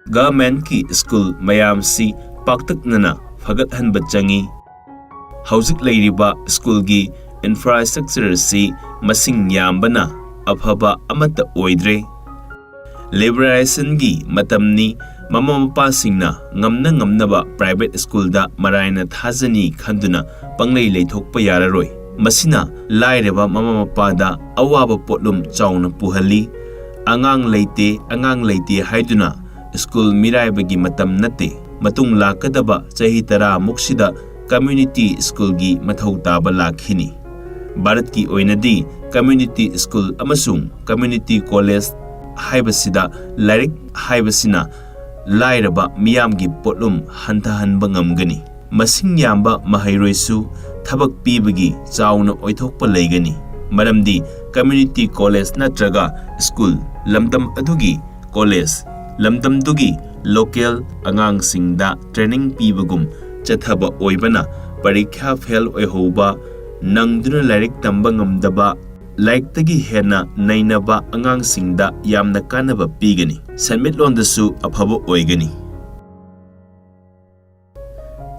Government-ki school mayamsi paktaknana fagathanba changi. Hauzik leiriba school-gi infrastructure si masing yambana afhaba amata oidre. Liberalization-gi matamni mama mapasingna ngamnaba private school da marayna thazani khanduna panglei leithokpa yararoi. Masina laireba mama mapada awaba potlum chauna puhali. Angang leite haiduna school miraibagi matam nate matung lakadaba chahi tara muksida community school gi mathau taba lakhini. Bharat ki oinadi community school amasung community college haibasida lairik haibasina lairaba miyam gi potlum hantahanba ngamgani. Masing yamba mahairoisu thabak pibagi chauna oithokpa leigani. Maramdi community college natraga school lamdam adugi college lamdam dugi local angang singda training pibagum chathaba oibana parikha fail oihoba nangduna lairik tamba ngamdaba laiktagi hena nainaba angang singda yamna kanaba pigani. Senmitlondasu afaba oigani.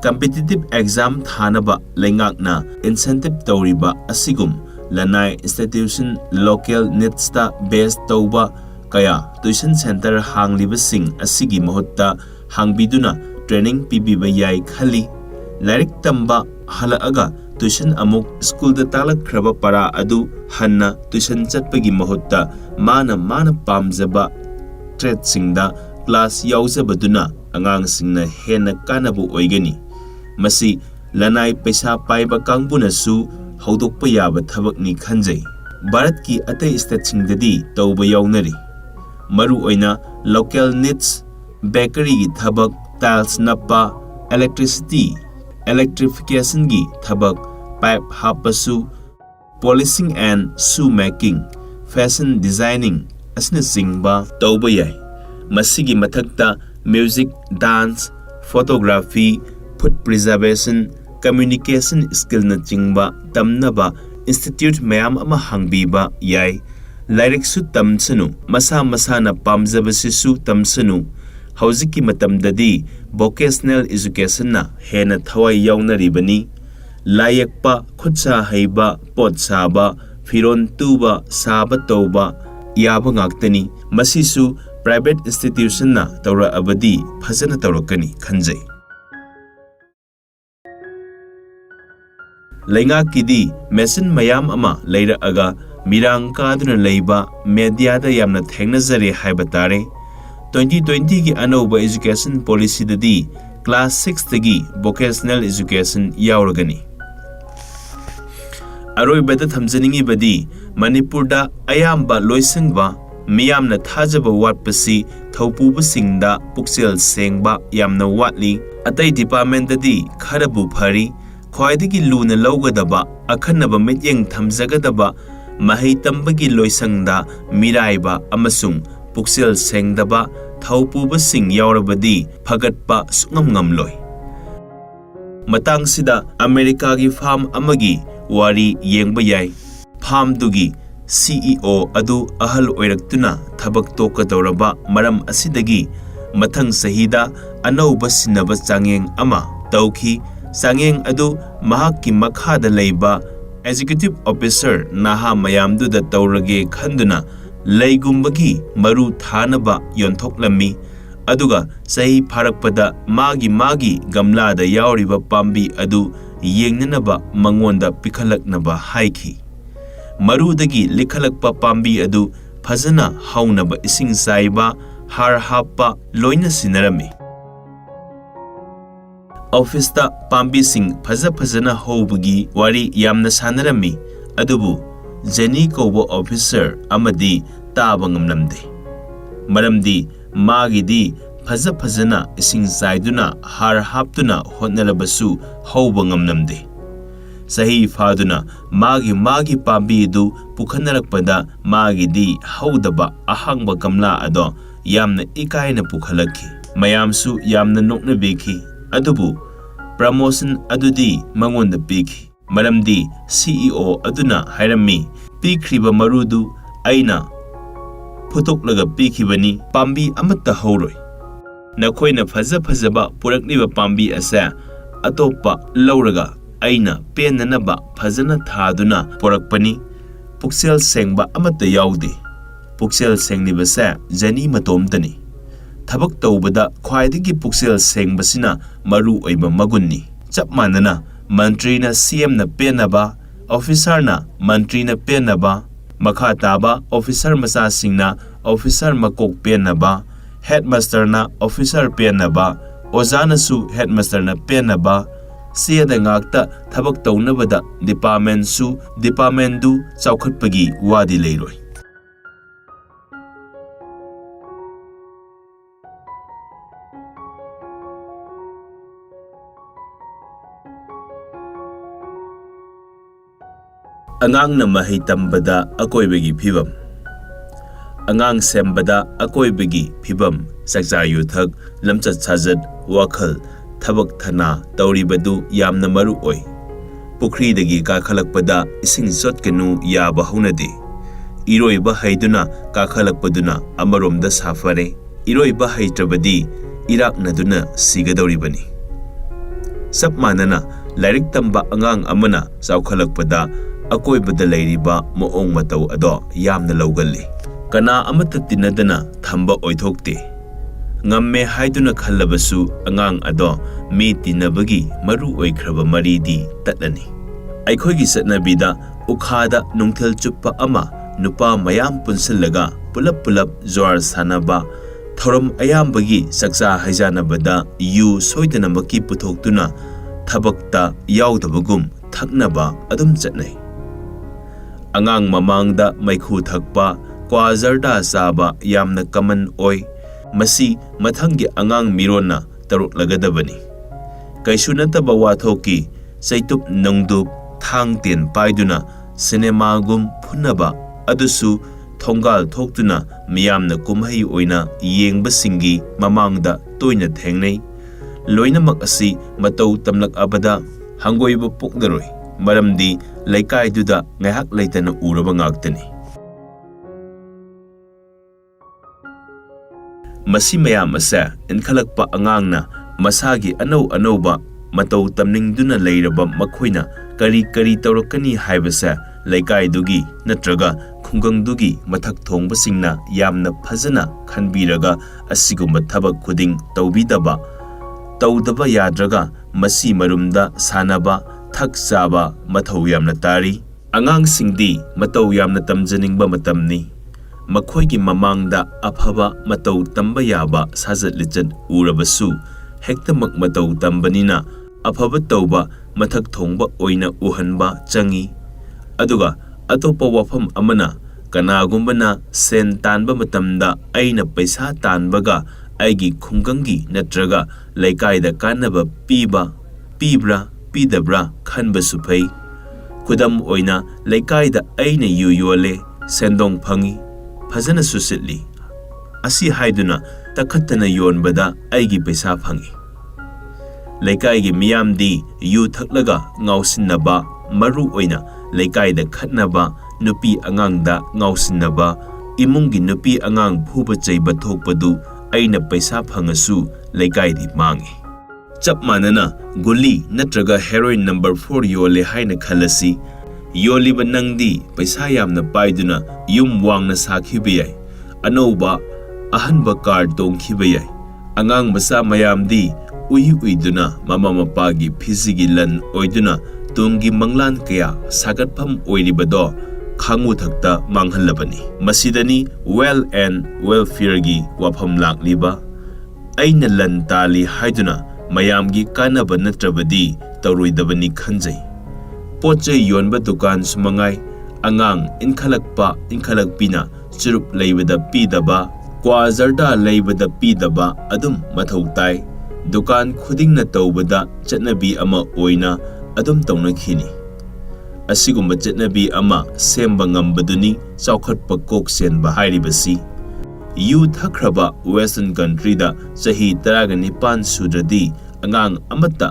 Competitive exam thanaba lengakna incentive tawriba asigum lanai institution local needs ta based tawba kaya tuition center hanglibasing asigi mahutta hangbiduna training pibiba yai khali. Lairik tamba halaaga tuition amuk school da talakhraba para adu hanna tuition chatpagi mahutta mana pamjaba trade singda class yauzabaduna angang singna hena kanabu oigani. Masi lanai paisa paiba kangbunasu haudokpa yaba thabakni khanjai. Bharat ki atai state singdadi tawba yawnari. Maru oina local needs bakery gi thabak tiles nappa electrification gi thabak pipe hapasu polishing and shoe making fashion designing asna singba tawba yai. Masigi mathakta music dance photography food preservation communication skill na chingba tamnaba institute mayam ama hangbiba yai. Lairik su tamsanu masa na pamjabasisu tamsanu. Hauziki matamdadi vocational education na hena thawai yawnaribani. Layakpa khutsa haiba pot saba firon tuba saba tawba yaba ngaktani. Masisu private institution na tawra abadi phajana tawrakani khanjai. Laingakidi mesin mayam ama leira aga mirang kaduna leiba media da yamna thengnajare haibatare. 2020 gi anauba education policy dadi class 6 tagi vocational education yauragani. Aroibada thamjaningi badi Manipurda ayamba loisangba miyamna thajaba watpasi thaupuba singda puksel sengba yamna watli. Atai department dadi kharabu phari. Khwaidagi luna lawgadaba akhanaba mityeng thamjagadaba mahai tambagi loisangda miraiba amasung puksel sengdaba thaupuba sing yaurabadi phagatpa sungamngamloi. Matangsida America gi farm amagi wari yengba yai. Farm dugi CEO adu ahal oiraktuna thabak tokadoraba maram asidagi mathang sahida anauba sinaba changeng ama tawki. Sangeng adu mahakki makhada leiba executive officer naha mayamdu da tawrage khanduna leigumbagi maru thanaba yonthoklami. Aduga sahi pharakpada magi gamla da yauriba pambi adu yengnanaba mangonda pikhalaknaba haiki. Marudagi likhalakpa pambi adu phajana haunaba ising saiba har happa loina sinarami. Office ta pambi sing phajana hobagi wari yamna sanarami. Adubu Jenny Kobo officer amadi taba ngamlamde. Maramdi magidi phajana ising saiduna har haptuna hotnarabasu hoba ngamlamde. Sahi faduna magi pambi du pukhanarakpada magidi haudaba ahangba gamla ado yamna ikaina pukhalaki. Mayamsu yamna nokna beki. Adubu promotion adudi mangonda piki. Maramdi CEO aduna hairami pikriba marudu aina putoklaga pikibani pambi amata hauroi. Nakoina fazaba purakliba pambi ase atopa lauraga aina penanaba fazana thaduna porakpani puksel sengba amata yaude puksel senglibase jani matomtani thabak tawbada khwaidagi puksel sengbasina maru oiba magunni chap manana mantri na CM na penaba officer na mantri na penaba makha taba officer masa singna officer makok penaba headmaster na officer penaba ozana su headmaster na penaba siada ngakta thabak tawnabada department su department du chaukhatpagi wadi leiroi angang na mahi tambada akoibagi phibam angang sembada akoibagi phibam sakja yuthak lamchat sajat wakhal thabak thana tawribadu yamna maru oi pukhri dagi ka khalakpada ising sotkanu yaba haunade iroiba haiduna ka khalakpaduna amaromda safare iroiba haitrabadi iraknaduna sigadawribani sap manana lairik tamba angang amana saukhalakpada akoibada leiriba moong mataw ado yamna lawgalli kana amata tinadana thamba oithokte ngamme haiduna khallabasu angang ado mi tinabagi maru oikraba maridi tatlani aikhoigi satnabida ukhada nungthel chuppa ama nupa mayam punsillaga pulap zwar sanaba thoram ayambagi saksa haijanabada yu soidanamaki puthoktuna thabakta yaudabagum thaknaba adum chatnai angang mamangda maikhu thakpa kwazarda saba yamna kaman oi masi mathangi angang mirona taruk lagadabani kaisu nataba wathoki saitup nongdup thang ten paiduna cinema gum phunaba adusu thongal thoktuna miyamna kumhai oina yengba singi mamangda toina thengnei loinamak asi matau tamlak abada hangoiba pokdaroi maramdi laikai duda ngahak leitana uraba ngaktani masi mayam asa inkhalakpa angangna masagi anauba matau tamningduna leiraba makhoina kari tawrakani haibasa laikai dugi natraga khungang dugi mathak thongba singna yamna phajana khanbiraga asigumba thabak khuding tawbidaba tawdaba yadraga masi marumda sanaba thak chaba mathau yamna tari angang singdi matau yamna tamjaningba matamni makhoigi mamangda aphaba matau tamba yaba sajat lichat urabasu hektamak matau tambanina aphaba tawba mathak thongba oina uhanba changi aduga atopa wafam amana kanagumbana sen tanba matamda aina paisa tanbaga aigi khungangi natraga laikaida kanaba pibra pidabra khanba supai khudam oina laikaida aina yuyole sendong phangi phajana susitli asi haiduna takhattana yonbada aigi paisa phangi laikai miyamdi yu thaklaga ngausinnaba maru oina laikai khatnaba nupi angangda ngausinnaba imungi nupi angang phuba cheiba thokpadu aina paisa phangasu laikai di mangi chap manana guli natraga heroin number 4 yole haina khalasi yoliba nangdi paisa yamna paiduna yum wangna sakhibiyai anoba ahanba card tongkhibiyai angang masa mayamdi uiduna mama mapagi phizigi lan oiduna tungi manglan kaya sagatpham oiribado khangu thakta manghalabani masidani well and welfare gi wafam lakliba aina lan tali haiduna mayamgi kanaba natrabadi tawroidabani khanjai pochai yonba dukan sumangai angang inkhalakpina churup leibada pidaba kwazarda leibada pidaba adum mathau tai dukan khuding na tawbada chatnabi ama oina adum tawnakhini asigumba chatnabi ama semba ngambaduni chaukhatpa koksen bahairibasi youth hakraba western country da sahi 19 sudradi angang amata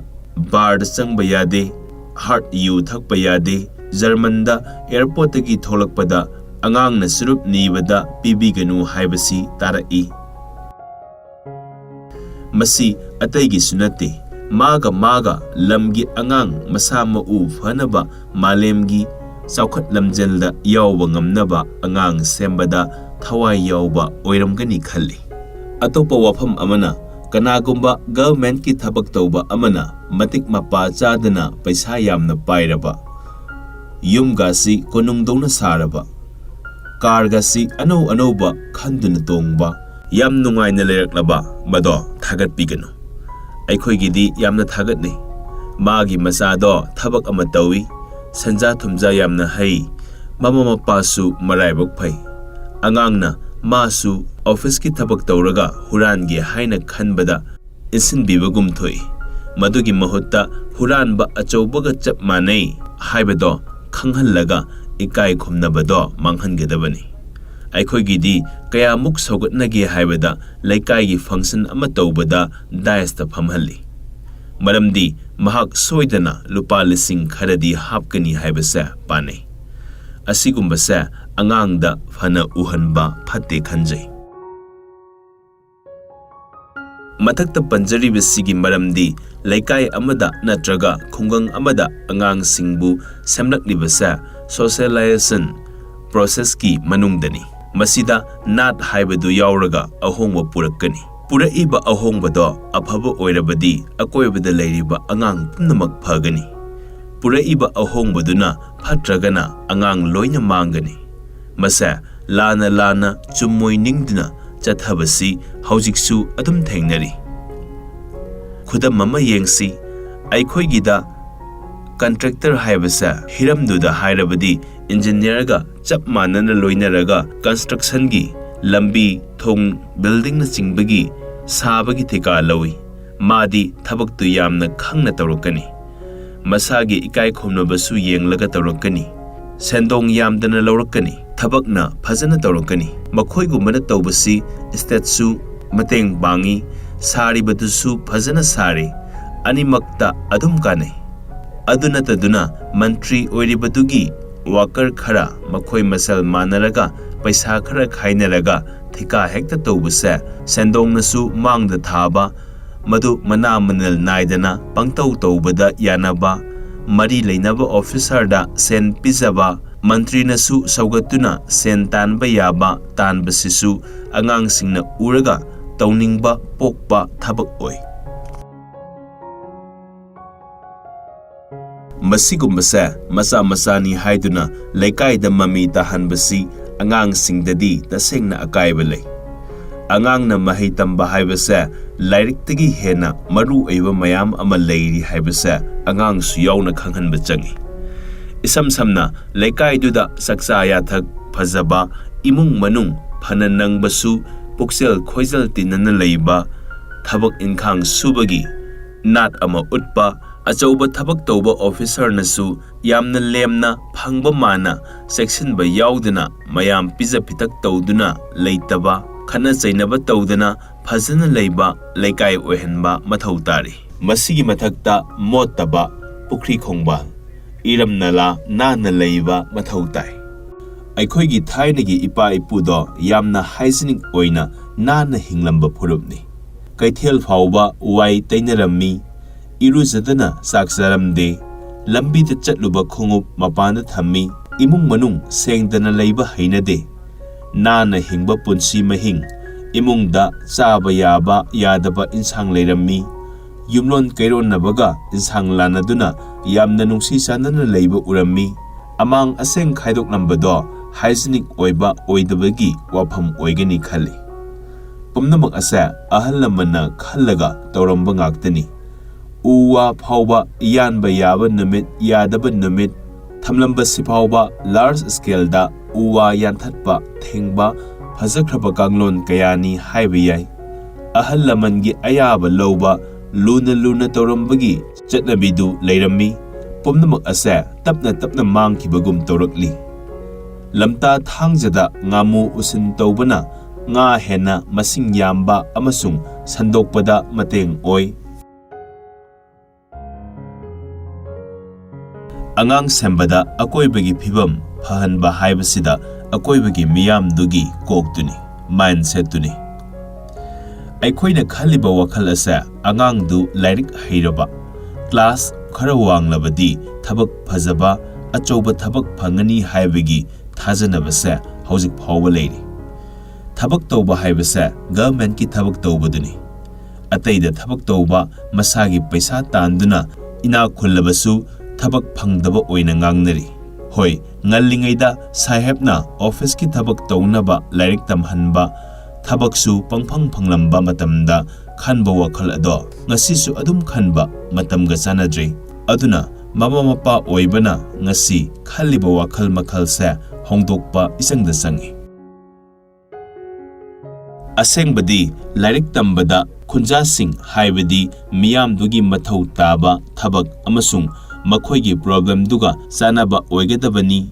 bar changba yade heart youth thakpa yade german da airport gi tholakpada angang na surup nibada pibiganu haibasi tarai Masi ataygisu nate, maga lamgi angang masa mau fanaba malemgi saukhat lamjelda yawba ngamnaba angang sembada thawai yawba oiramgani khalli. Atopa wafam amana kanagumba government ki thabak tawba amana matik mapa chadana paisa yamna pairaba yum gasi konungdona saraba car gasi anauba khanduna tongba yam nungaina leraklaba mado thagat pigano aikhoigidi yamna thagatni magi masado thabak ama tawi sanja thumja yamna hai mama mapasu maraibok phai angangna masu office ki thabak tawraga hurangi haina khanbada insin bibagum thoi madugi mahutta huranba achaubaga chap manai haibado khanghallaga ikai khumnabado manghangadabani aikhoigidi kaya muk sogatnage haibada laikai gi function ama tawbada daista phamhalli maramdi mahak soidana lupa lising kharadi hapkani haibasa panai asigumbasa angangda fana uhanba phatte khanjai mathakta panjaribasigi maramdi laikai amada natraga khungang amada angang singbu semlaklibasa socialization process ki manungdani masida nat haibadu yauraga ahongba purakani puraiba ahongbado afaba oirabadi akoibada leiriba angang pumnamak phagani puraiba ahongbaduna phatragana angang loina mangani masa lana chumoi ningduna chathabasi haujiksu adum thengnari khudam mama yengsi aikhoigida contractor haibasa hiramduda hairabadi engineer ga chap manana loinaraga construction gi lambi thong building na chingbagi sabagi thika lawi madi thabak tu yamna khangna tawrokani masagi ikai khomnabasu yenglaga tawrokani sendong yamdana lawrakani thabakna phajana tawrokani makhoigumana tawbasi state su mateng bangi sari badusu phajana sari animakta adum kanai aduna taduna mantri oiribadugi worker khara makhoi masal manaraga paisa khara khainaraga thika hekta tawbasa sendong nasu mangda thaba madu mana manal naidana pangtau tawbada yanaba mari leinaba officer da sen pizaba mantri nasu saugatuna sen tanba yaba tanbasisu angang singna uraga tawningba pokpa thabak oi masigumbasa masani haiduna laikai da mami tahanbasi angang singdadi tasengna akaiba lei angang na mahai tamba haibasa lairiktagi hena maru aiba mayam ama leiri haibasa angang su yauna khanghanba changi isam samna laikai duda saksa yathak phajaba imung manung phana nangbasu puksel khoijal tinana leiba thabak inkhang subagi nat ama utpa achauba thabak tawba officer nasu yamna lemna phangba mana section ba yauduna mayam pizza pitak tawduna leitaba khana chainaba tawdana phajana leiba laikai ohenba mathau tari masigi mathakta mottaba pukri khongba iram nala na leiba mathau tai aikhoigi thainagi ipa ipudo yamna hygienic oina na hinglamba phurupni kaithel phauba wai tainarami iruzadana saksaramde lambi da chatluba khungup mapanda thammi imung manung sengdana leiba hainade nana hingba punsi mahing imung da chaba yaba yadaba insang leirammi yumlon kairon nabaga insang lanaduna yamna nungsi sanana leiba urammi amang aseng khaidok nambado hygienic oiba oidabagi wafam oigani khali pumnamak asa ahal lamana khallaga tawramba ngaktani uwa phauba yanba yaba numit yadaba numit thamlamba sipauba large scale da uwa yanthatpa thengba phajakraba kanglon kayani haiba yai ahal lamangi ayaba lawba luna tawrambagi chatnabidu leirammi pumnamak asa tapna mangkhibagum tawrakli lamta thangjada ngamu usin tawbana nga hena masing yamba amasung sandokpada mateng oi angang sembada akoibagi phibam phahanba haibasida akoibagi miyam dugi koktuni mindset tuni ꯑꯩꯈꯣꯏꯅ ꯈꯜꯂꯤꯕ ꯋꯥꯈꯜ ꯑꯁꯦ ꯑꯉꯥꯡꯗꯨ ꯂꯥꯏꯔꯤꯛ ꯍꯩꯔꯕ, class ꯈꯔ ꯋꯥꯡꯂꯕꯗꯤ ꯊꯕꯛ ꯐꯖꯕ, ꯑꯆꯧꯕ ꯊꯕꯛ ꯐꯪꯒꯅꯤ ꯍꯥꯏꯕꯒꯤ ꯊꯥꯖꯅꯕꯁꯦ ꯍꯧꯖꯤꯛ ꯐꯥꯎꯕ ꯂꯩꯔꯤ꯫ ꯊꯕꯛ ꯇꯧꯕ ꯍꯥꯏꯕꯁꯦ ꯒꯚꯔꯟꯃꯦꯟꯠꯀꯤ ꯊꯕꯛ ꯇꯧꯕꯗꯨꯅꯤ꯫ ꯑꯇꯩꯗ ꯊꯕꯛ ꯇꯧꯕ, ꯃꯁꯥꯒꯤ ꯄꯩꯁꯥ ꯇꯥꯟꯗꯨꯅ ꯏꯅꯥꯛ ꯈꯨꯜꯂꯕꯁꯨ ꯊꯕꯛ ꯐꯪꯗꯕ ꯑꯣꯏꯅ ꯉꯥꯡꯅꯔꯤ꯫ ꯍꯣꯏ, ꯉꯜꯂꯤꯉꯩꯗ ꯁꯥꯍꯦꯕꯅ ꯑꯣꯐꯤꯁꯀꯤ ꯊꯕꯛ ꯇꯧꯅꯕ ꯂꯥꯏꯔꯤꯛ ꯇꯝꯍꯟꯕ, ꯊꯕꯛꯁꯨ ꯄꯪꯐꯪ ꯐꯪꯂꯝꯕ ꯃꯇꯝꯗ ꯈꯟꯕ ꯋꯥꯈꯜ ꯑꯗꯣ ꯉꯁꯤꯁꯨ ꯑꯗꯨꯝ ꯈꯟꯕ ꯃꯇꯝꯒ ꯆꯥꯟꯅꯗ꯭ꯔꯦ꯫ ꯑꯗꯨꯅ ꯃꯃꯥ ꯃꯄꯥ ꯑꯣꯏꯕꯅ ꯉꯁꯤ ꯈꯜꯂꯤꯕ ꯋꯥꯈꯜ ꯃꯈꯜꯁꯦ ꯍꯣꯡꯗꯣꯛꯄ ꯏꯆꯪꯗ ꯆꯪꯏ꯫ ꯑꯁꯦꯡꯕꯗꯤ ꯂꯥꯏꯔꯤꯛ ꯇꯝꯕꯗ ꯈꯨꯟꯖꯥꯁꯤꯡ ꯍꯥꯏꯕꯗꯤ ꯃꯤꯌꯥꯝꯗꯨꯒꯤ ꯃꯊꯧ ꯇꯥꯕ ꯊꯕꯛ ꯑꯃꯁꯨꯡ ꯃꯈꯣꯏꯒꯤ ꯄ꯭ꯔꯣꯕ꯭ꯂꯦꯝꯗꯨꯒ ꯆꯥꯟꯅꯕ ꯑꯣꯏꯒꯗꯕꯅꯤ,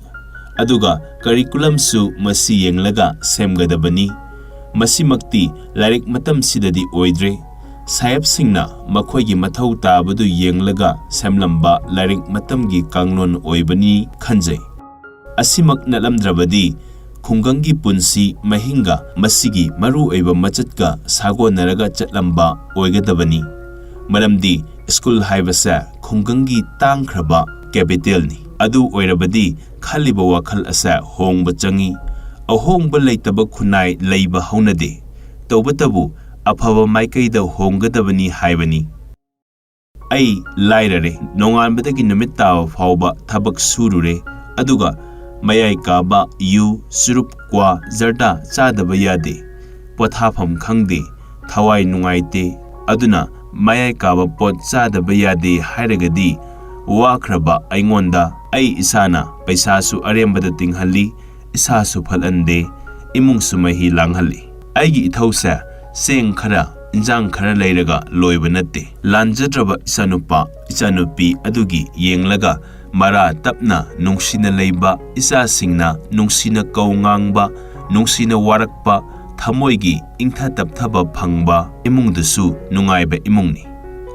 ꯑꯗꯨꯒ ꯀꯔꯤꯀꯨꯂꯝꯁꯨ ꯃꯁꯤ ꯌꯦꯡꯂꯒ ꯁꯦꯝꯒꯗꯕꯅꯤ꯫ ꯃꯁꯤꯃꯛꯇꯤ ꯂꯥꯏꯔꯤꯛ ꯃꯇꯝꯁꯤꯗꯗꯤ ꯑꯣꯏꯗ꯭ꯔꯦ꯫ ꯁꯥꯍꯦꯕꯁꯤꯡꯅ ꯃꯈꯣꯏꯒꯤ ꯃꯊꯧ ꯇꯥꯕꯗꯨ ꯌꯦꯡꯂꯒ ꯁꯦꯝꯂꯝꯕ ꯂꯥꯏꯔꯤꯛ ꯃꯇꯝꯒꯤ ꯀꯥꯡꯂꯣꯟ ꯑꯣꯏꯕꯅꯤ ꯈꯟꯖꯩ꯫ ꯑꯁꯤꯃꯛ ꯅꯠꯂꯝꯗ꯭ꯔꯕꯗꯤ ꯈꯨꯡꯒꯪꯒꯤ ꯄꯨꯟꯁꯤ ꯃꯍꯤꯡꯒ ꯃꯁꯤꯒꯤ ꯃꯔꯨꯑꯣꯏꯕ ꯃꯆꯠꯀ ꯁꯥꯒꯣꯟꯅꯔꯒ ꯆꯠꯂꯝꯕ ꯑꯣꯏꯒꯗꯕꯅꯤ꯫ ꯃꯔꯝꯗꯤ ꯁ꯭ꯀꯨꯜ ꯍꯥꯏꯕꯁꯦ ꯈꯨꯡꯒꯪꯒꯤ ꯇꯥꯡꯈ꯭ꯔꯕ ꯀꯦꯄꯤꯇꯦꯜꯅꯤ꯫ ꯑꯗꯨ ꯑꯣꯏꯔꯕꯗꯤ ꯈꯜꯂꯤꯕ ꯋꯥꯈꯜ ꯑꯁꯦ ꯍꯣꯡꯕ ꯆꯪꯏ꯫ ꯑꯍꯣꯡꯕ ꯂꯩꯇꯕ ꯈꯨꯟꯅꯥꯏ ꯂꯩꯕ ꯍꯧꯅꯗꯦ, ꯇꯧꯕꯇꯕꯨ ꯑꯐꯕ ꯃꯥꯏꯀꯩꯗ ꯍꯣꯡꯒꯗꯕꯅꯤ ꯍꯥꯏꯕꯅꯤ꯫ ꯑꯩ ꯂꯥꯏꯔꯔꯦ, ꯅꯣꯡꯉꯥꯟꯕꯗꯒꯤ ꯅꯨꯃꯤꯠ ꯇꯥꯕ ꯐꯥꯎꯕ ꯊꯕꯛ ꯁꯨꯔꯨꯔꯦ, ꯑꯗꯨꯒ ꯃꯌꯥꯏ ꯀꯥꯕ ꯌꯨ, ꯆꯨꯔꯨꯞ, ꯀ꯭ꯋꯥ, ꯖꯔꯗꯥ ꯆꯥꯗꯕ ꯌꯥꯗꯦ, ꯄꯣꯊꯥꯐꯝ ꯈꯪꯗꯦ, ꯊꯋꯥꯏ ꯅꯨꯡꯉꯥꯏꯇꯦ, ꯑꯗꯨꯅ ꯃꯌꯥꯏ ꯀꯥꯕ ꯄꯣꯠ ꯆꯥꯗꯕ ꯌꯥꯗꯦ ꯍꯥꯏꯔꯒꯗꯤ ꯋꯥꯈ꯭ꯔꯕ ꯑꯩꯉꯣꯟꯗ ꯑꯩ ꯏꯁꯥꯅ ꯄꯩꯁꯥꯁꯨ ꯑꯔꯦꯝꯕꯗ ꯇꯤꯡꯍꯜꯂꯤ, ꯏꯁꯥꯁꯨ ꯐꯠꯍꯟꯗꯦ, ꯏꯃꯨꯡꯁꯨ ꯃꯍꯤ ꯂꯥꯡꯍꯜꯂꯤ꯫ ꯑꯩꯒꯤ ꯏꯊꯧꯁꯦ ꯆꯦꯡ ꯈꯔ, ꯏꯟꯖꯥꯡ ꯈꯔ ꯂꯩꯔꯒ ꯂꯣꯏꯕ ꯅꯠꯇꯦ꯫ ꯂꯥꯟꯖꯗ꯭ꯔꯕ ꯏꯆꯥꯅꯨꯄꯥ, ꯏꯆꯥꯅꯨꯄꯤ ꯑꯗꯨꯒꯤ ꯌꯦꯡꯂꯒ ꯃꯔꯥ ꯇꯞꯅ ꯅꯨꯡꯁꯤꯅ ꯂꯩꯕ, ꯏꯆꯥꯁꯤꯡꯅ ꯅꯨꯡꯁꯤꯅ ꯀꯧ ꯉꯥꯡꯕ, ꯅꯨꯡꯁꯤꯅ ꯋꯥꯔꯛꯄ, ꯊꯃꯣꯏꯒꯤ ꯏꯪꯊ ꯇꯞꯊꯕ ꯐꯪꯕ ꯏꯃꯨꯡꯗꯨꯁꯨ ꯅꯨꯡꯉꯥꯏꯕ ꯏꯃꯨꯡꯅꯤ꯫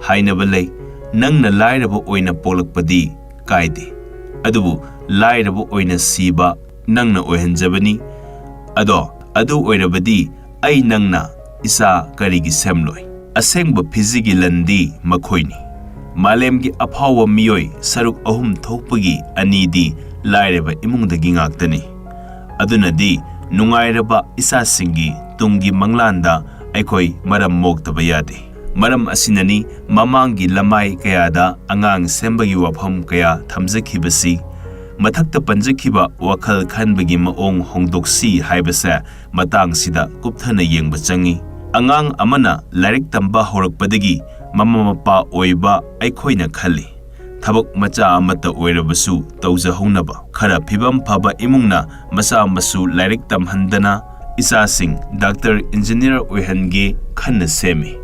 ꯍꯥꯏꯅꯕ ꯂꯩ, ꯅꯪꯅ ꯂꯥꯏꯔꯕ ꯑꯣꯏꯅ ꯄꯣꯛꯂꯛꯄꯗꯤ ꯀꯥꯏꯗꯦ, ꯑꯗꯨꯕꯨ ꯂꯥꯏꯔꯕ ꯑꯣꯏꯅ ꯁꯤꯕ ꯅꯪꯅ ꯑꯣꯏꯍꯟꯖꯕꯅꯤ꯫ ꯑꯗꯨ ꯑꯣꯏꯔꯕꯗꯤ ꯑꯩ ꯅꯪꯅ ꯏꯆꯥ ꯀꯔꯤꯒꯤ ꯁꯦꯝꯂꯣꯏ? ꯑꯁꯦꯡꯕ ꯐꯤꯖꯤꯒꯤ ꯂꯟꯗꯤ ꯃꯈꯣꯏꯅꯤ꯫ ꯃꯥꯂꯦꯝꯒꯤ ꯑꯐꯥꯎꯕ ꯃꯤꯑꯣꯏ ꯁꯔꯨꯛ 3 ꯊꯣꯛꯄꯒꯤ 2ꯗꯤ ꯂꯥꯏꯔꯕ ꯏꯃꯨꯡꯗꯒꯤ ꯉꯥꯛꯇꯅꯤ꯫ ꯑꯗꯨꯅꯗꯤ ꯅꯨꯡꯉꯥꯏꯔꯕ ꯏꯆꯥꯁꯤꯡꯒꯤ ꯇꯨꯡꯒꯤ ꯃꯪꯂꯥꯟꯗ ꯑꯩꯈꯣꯏ ꯃꯔꯝ ꯃꯣꯛꯇꯕ ꯌꯥꯗꯦ꯫ ꯃꯔꯝ ꯑꯁꯤꯅꯅꯤ ꯃꯃꯥꯡꯒꯤ ꯂꯃꯥꯏ ꯀꯌꯥꯗ ꯑꯉꯥꯡ ꯁꯦꯝꯕꯒꯤ ꯋꯥꯐꯝ ꯀꯌꯥ ꯊꯝꯖꯈꯤꯕꯁꯤ, ꯃꯊꯛꯇ ꯄꯟꯖꯈꯤꯕ ꯋꯥꯈꯜ ꯈꯟꯕꯒꯤ ꯃꯑꯣꯡ ꯍꯣꯡꯗꯣꯛꯁꯤ ꯍꯥꯏꯕꯁꯦ ꯃꯇꯥꯡꯁꯤꯗ ꯀꯨꯞꯊꯅ ꯌꯦꯡꯕ ꯆꯪꯏ꯫ ꯑꯉꯥꯡ ꯑꯃꯅ ꯂꯥꯏꯔꯤꯛ ꯇꯝꯕ ꯍꯧꯔꯛꯄꯗꯒꯤ ꯃꯃꯥ ꯃꯄꯥ ꯑꯣꯏꯕ ꯑꯩꯈꯣꯏꯅ ꯈꯜꯂꯤ, ꯊꯕꯛ ꯃꯆꯥ ꯑꯃꯠꯇ ꯑꯣꯏꯔꯕꯁꯨ ꯇꯧꯖꯍꯧꯅꯕ꯫ ꯈꯔ ꯐꯤꯕꯝ ꯐꯕ ꯏꯃꯨꯡꯅ ꯃꯆꯥ ꯃꯁꯨ ꯂꯥꯏꯔꯤꯛ ꯇꯝꯍꯟꯗꯅ ꯏꯆꯥꯁꯤꯡ ꯗꯥꯛꯇꯔ, ꯏꯟꯖꯤꯅꯤꯌꯔ ꯑꯣꯏꯍꯟꯒꯦ ꯈꯟꯅ ꯁꯦꯝꯃꯤ꯫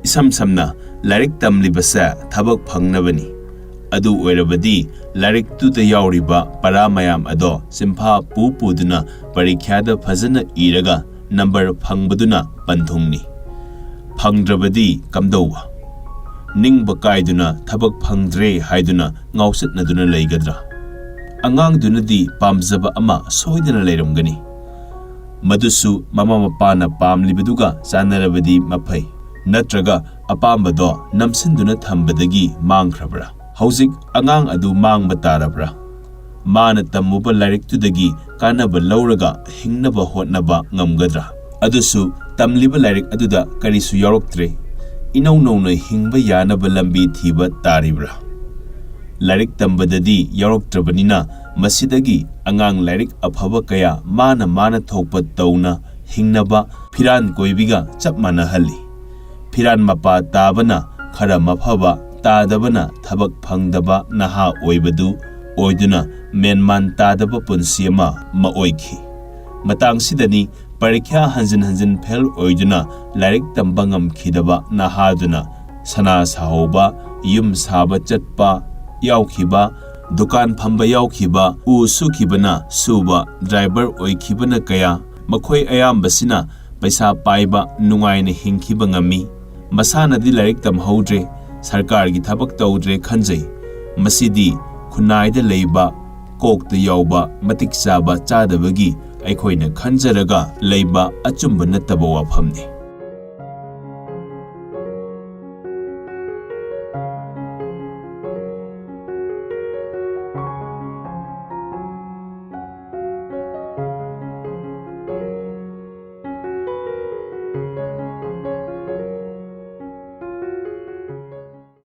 ꯏꯁꯝ ꯁꯝꯅ ꯂꯥꯏꯔꯤꯛ ꯇꯝꯂꯤꯕꯁꯦ ꯊꯕꯛ ꯐꯪꯅꯕꯅꯤ꯫ ꯑꯗꯨ ꯑꯣꯏꯔꯕꯗꯤ ꯂꯥꯏꯔꯤꯛꯇꯨꯗ ꯌꯥꯎꯔꯤꯕ ꯄꯔꯥ ꯃꯌꯥꯝ ꯑꯗꯣ ꯆꯤꯟꯐꯥ ꯄꯨꯗꯨꯅ ꯄꯔꯤꯈ꯭ꯌꯥꯗ ꯐꯖꯅ ꯏꯔꯒ ꯅꯝꯕꯔ ꯐꯪꯕꯗꯨꯅ ꯄꯟꯊꯨꯡꯅꯤ꯫ ꯐꯪꯗ꯭ꯔꯕꯗꯤ ꯀꯝꯗꯧꯕ? ꯅꯤꯡꯕ ꯀꯥꯏꯗꯨꯅ ꯊꯕꯛ ꯐꯪꯗ꯭ꯔꯦ ꯍꯥꯏꯗꯨꯅ ꯉꯥꯎꯆꯠꯅꯗꯨꯅ ꯂꯩꯒꯗ꯭ꯔꯥ? ꯑꯉꯥꯡꯗꯨꯅꯗꯤ ꯄꯥꯝꯖꯕ ꯑꯃ ꯁꯣꯏꯗꯅ ꯂꯩꯔꯝꯒꯅꯤ, ꯃꯗꯨꯁꯨ ꯃꯃꯥ ꯃꯄꯥꯅ ꯄꯥꯝꯂꯤꯕꯗꯨꯒ ꯆꯥꯟꯅꯔꯕꯗꯤ ꯃꯐꯩ, ꯅꯠꯇ꯭ꯔꯒ ꯑꯄꯥꯝꯕꯗꯣ ꯅꯝꯁꯤꯟꯗꯨꯅ ꯊꯝꯕꯗꯒꯤ ꯃꯥꯡꯈ꯭ꯔꯕ꯭ꯔꯥ? ꯍꯧꯖꯤꯛ ꯑꯉꯥꯡ ꯑꯗꯨ ꯃꯥꯡꯕ ꯇꯥꯔꯕ꯭ꯔꯥ? ꯃꯥꯅ ꯇꯝꯃꯨꯕ ꯂꯥꯏꯔꯤꯛꯇꯨꯗꯒꯤ ꯀꯥꯟꯅꯕ ꯂꯧꯔꯒ ꯍꯤꯡꯅꯕ ꯍꯣꯠꯅꯕ ꯉꯝꯒꯗ꯭ꯔꯥ? ꯑꯗꯨꯁꯨ ꯇꯝꯂꯤꯕ ꯂꯥꯏꯔꯤꯛ ꯑꯗꯨꯗ ꯀꯔꯤꯁꯨ ꯌꯥꯎꯔꯛꯇ꯭ꯔꯦ, ꯏꯅꯧ ꯅꯧꯅ ꯍꯤꯡꯕ ꯌꯥꯅꯕ ꯂꯝꯕꯤ ꯊꯤꯕ ꯇꯥꯔꯤꯕ꯭ꯔꯥ? ꯂꯥꯏꯔꯤꯛ ꯇꯝꯕꯗꯗꯤ ꯌꯥꯎꯔꯛꯇ꯭ꯔꯕꯅꯤꯅ ꯃꯁꯤꯗꯒꯤ ꯑꯉꯥꯡ ꯂꯥꯏꯔꯤꯛ ꯑꯐꯕ ꯀꯌꯥ ꯃꯥꯅ ꯊꯣꯛꯄ ꯇꯧꯅ ꯍꯤꯡꯅꯕ ꯐꯤꯔꯥꯟ ꯀꯣꯏꯕꯤꯒ ꯆꯞ ꯃꯥꯟꯅꯍꯜꯂꯤ꯫ ꯐꯤꯔꯥꯟ ꯃꯄꯥ ꯇꯥꯕꯅ ꯈꯔ ꯃꯐꯕ, ꯇꯥꯗꯕꯅ ꯊꯕꯛ ꯐꯪꯗꯕ ꯅꯍꯥ ꯑꯣꯏꯕꯗꯨ ꯑꯣꯏꯗꯨꯅ ꯃꯦꯟꯃꯥꯟ ꯇꯥꯗꯕ ꯄꯨꯟꯁꯤ ꯑꯃ ꯑꯣꯏꯈꯤ꯫ ꯃꯇꯥꯡꯁꯤꯗꯅꯤ ꯄꯔꯤꯈ꯭ꯌꯥ ꯍꯟꯖꯤꯟ ꯍꯟꯖꯤꯟ ꯐꯦꯜ ꯑꯣꯏꯗꯨꯅ ꯂꯥꯏꯔꯤꯛ ꯇꯝꯕ ꯉꯝꯈꯤꯗꯕ ꯅꯍꯥꯗꯨꯅ ꯁꯅꯥ ꯁꯥꯍꯧꯕ, ꯌꯨꯝ ꯁꯥꯕ ꯆꯠꯄ ꯌꯥꯎꯈꯤꯕ, ꯗꯨꯀꯥꯟ ꯐꯝꯕ ꯌꯥꯎꯈꯤꯕ, ꯎ ꯁꯨꯈꯤꯕꯅ ꯁꯨꯕ, ꯗ꯭ꯔꯥꯏꯚꯔ ꯑꯣꯏꯈꯤꯕꯅ ꯀꯌꯥ, ꯃꯈꯣꯏ ꯑꯌꯥꯝꯕꯁꯤꯅ ꯄꯩꯁా ꯄꯥꯏꯕ, ꯅꯨꯡꯉꯥꯏꯅ ꯍꯤꯡꯈꯤꯕ ꯉꯝꯃꯤ꯫ ꯃꯁꯥꯅꯗꯤ ꯂꯥꯏꯔꯤꯛ ꯇꯝꯍꯧꯗ꯭ꯔꯦ, ꯁꯔꯀꯥꯔꯒꯤ ꯊꯕꯛ ꯇꯧꯗ꯭ꯔꯦ ꯈꯟꯖꯩ꯫ ꯃꯁꯤꯗꯤ ꯈꯨꯟꯅꯥꯏꯗ ꯂꯩꯕ, ꯀꯣꯛꯇ ꯌꯥꯎꯕ ꯃꯇꯤꯛ ꯆꯥꯕ ꯆꯥꯗꯕꯒꯤ ꯑꯩꯈꯣꯏꯅ ꯈꯟꯖꯔꯒ ꯂꯩꯕ ꯑꯆꯨꯝꯕ ꯅꯠꯇꯕ ꯋꯥꯐꯝꯅꯤ꯫